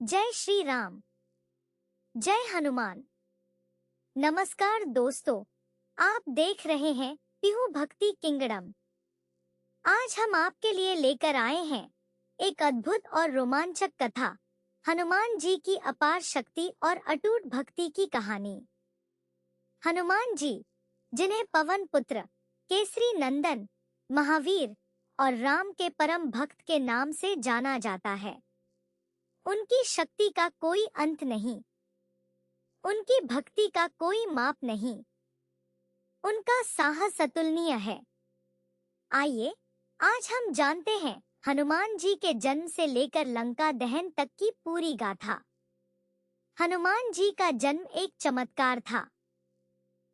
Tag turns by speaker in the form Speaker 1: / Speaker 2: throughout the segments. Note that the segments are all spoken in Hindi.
Speaker 1: जय श्री राम। जय हनुमान। नमस्कार दोस्तों, आप देख रहे हैं पीहू भक्ति किंगडम। आज हम आपके लिए लेकर आए हैं एक अद्भुत और रोमांचक कथा, हनुमान जी की अपार शक्ति और अटूट भक्ति की कहानी। हनुमान जी, जिन्हें पवन पुत्र, केसरी नंदन, महावीर और राम के परम भक्त के नाम से जाना जाता है, उनकी शक्ति का कोई अंत नहीं, उनकी भक्ति का कोई माप नहीं, उनका साहस अतुलनीय है। आइए आज हम जानते हैं हनुमान जी के जन्म से लेकर लंका दहन तक की पूरी गाथा। हनुमान जी का जन्म एक चमत्कार था।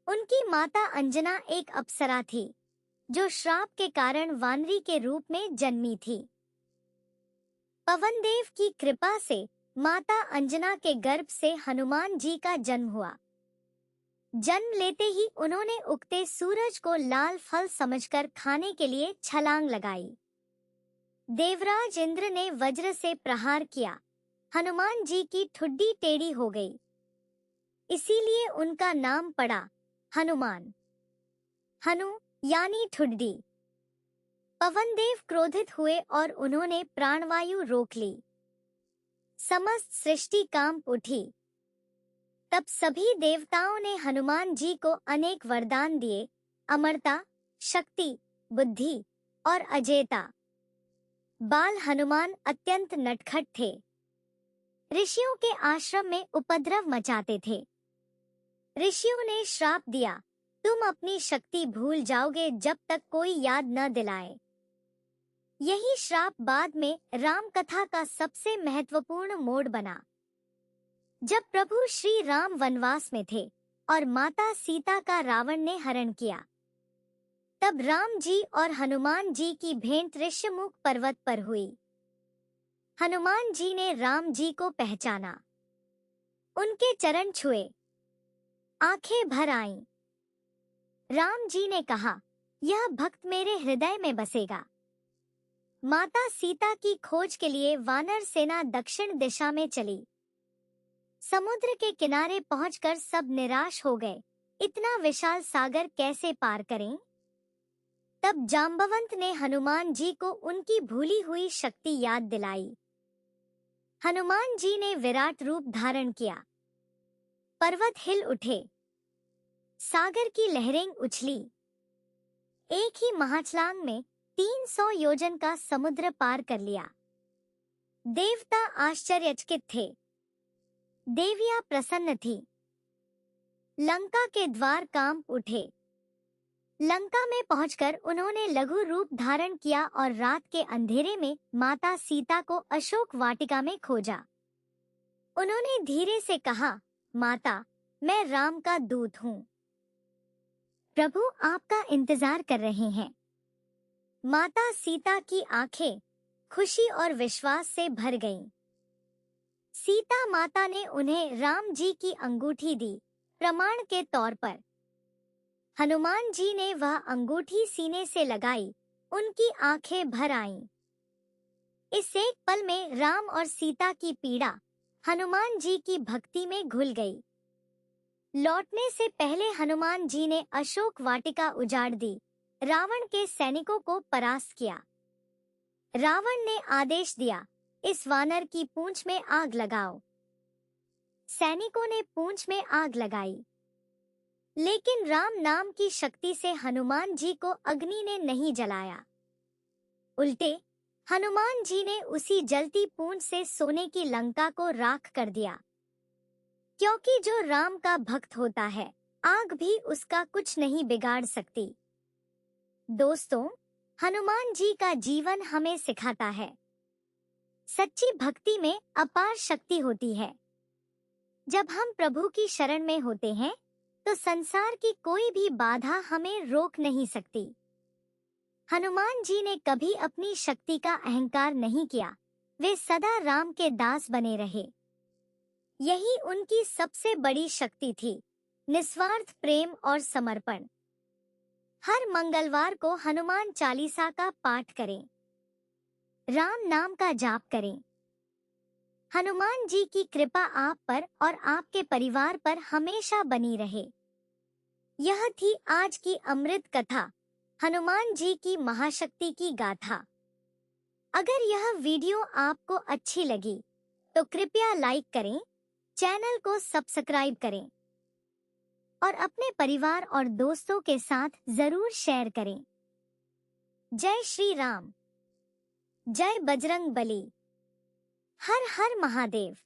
Speaker 1: उनकी माता अंजना एक अप्सरा थी, जो श्राप के कारण वानरी के रूप में जन्मी थी। पवनदेव की कृपा से माता अंजना के गर्भ से हनुमान जी का जन्म हुआ। जन्म लेते ही उन्होंने उगते सूरज को लाल फल समझकर खाने के लिए छलांग लगाई। देवराज इंद्र ने वज्र से प्रहार किया, हनुमान जी की ठुड्डी टेढ़ी हो गई। इसीलिए उनका नाम पड़ा हनुमान। हनु यानी ठुड्डी। पवनदेव क्रोधित हुए और उन्होंने प्राणवायु रोक ली। समस्त सृष्टि कांप उठी। तब सभी देवताओं ने हनुमान जी को अनेक वरदान दिए, अमरता, शक्ति, बुद्धि और अजेयता। बाल हनुमान अत्यंत नटखट थे। ऋषियों के आश्रम में उपद्रव मचाते थे। ऋषियों ने श्राप दिया, तुम अपनी शक्ति भूल जाओगे जब तक कोई याद न दिलाए। यही श्राप बाद में राम कथा का सबसे महत्वपूर्ण मोड़ बना। जब प्रभु श्री राम वनवास में थे और माता सीता का रावण ने हरण किया, तब राम जी और हनुमान जी की भेंट ऋष्यमुख पर्वत पर हुई। हनुमान जी ने राम जी को पहचाना, उनके चरण छुए, आंखें भर आईं। राम जी ने कहा, यह भक्त मेरे हृदय में बसेगा। माता सीता की खोज के लिए वानर सेना दक्षिण दिशा में चली। समुद्र के किनारे पहुंचकर सब निराश हो गए, इतना विशाल सागर कैसे पार करें? तब जांबवंत ने हनुमान जी को उनकी भूली हुई शक्ति याद दिलाई। हनुमान जी ने विराट रूप धारण किया। पर्वत हिल उठे, सागर की लहरें उछली। एक ही महाछलांग में 300 योजन का समुद्र पार कर लिया। देवता आश्चर्यचकित थे, देवियां प्रसन्न थी। लंका के द्वार कांप उठे। लंका में पहुंचकर उन्होंने लघु रूप धारण किया और रात के अंधेरे में माता सीता को अशोक वाटिका में खोजा। उन्होंने धीरे से कहा, माता, मैं राम का दूत हूँ। प्रभु आपका इंतजार कर रहे हैं। माता सीता की आंखें खुशी और विश्वास से भर गईं। सीता माता ने उन्हें राम जी की अंगूठी दी, प्रमाण के तौर पर। हनुमान जी ने वह अंगूठी सीने से लगाई, उनकी आंखें भर आईं। इस एक पल में राम और सीता की पीड़ा हनुमान जी की भक्ति में घुल गई। लौटने से पहले हनुमान जी ने अशोक वाटिका उजाड़ दी, रावण के सैनिकों को परास्त किया। रावण ने आदेश दिया, इस वानर की पूंछ में आग लगाओ। सैनिकों ने पूंछ में आग लगाई, लेकिन राम नाम की शक्ति से हनुमान जी को अग्नि ने नहीं जलाया। उल्टे हनुमान जी ने उसी जलती पूंछ से सोने की लंका को राख कर दिया। क्योंकि जो राम का भक्त होता है, आग भी उसका कुछ नहीं बिगाड़ सकती। दोस्तों, हनुमान जी का जीवन हमें सिखाता है, सच्ची भक्ति में अपार शक्ति होती है। जब हम प्रभु की शरण में होते हैं, तो संसार की कोई भी बाधा हमें रोक नहीं सकती। हनुमान जी ने कभी अपनी शक्ति का अहंकार नहीं किया, वे सदा राम के दास बने रहे। यही उनकी सबसे बड़ी शक्ति थी, निस्वार्थ प्रेम और समर्पण। हर मंगलवार को हनुमान चालीसा का पाठ करें, राम नाम का जाप करें। हनुमान जी की कृपा आप पर और आपके परिवार पर हमेशा बनी रहे। यह थी आज की अमृत कथा, हनुमान जी की महाशक्ति की गाथा। अगर यह वीडियो आपको अच्छी लगी तो कृपया लाइक करें, चैनल को सब्सक्राइब करें और अपने परिवार और दोस्तों के साथ जरूर शेयर करें। जय श्री राम, जय बजरंग बली, हर हर महादेव।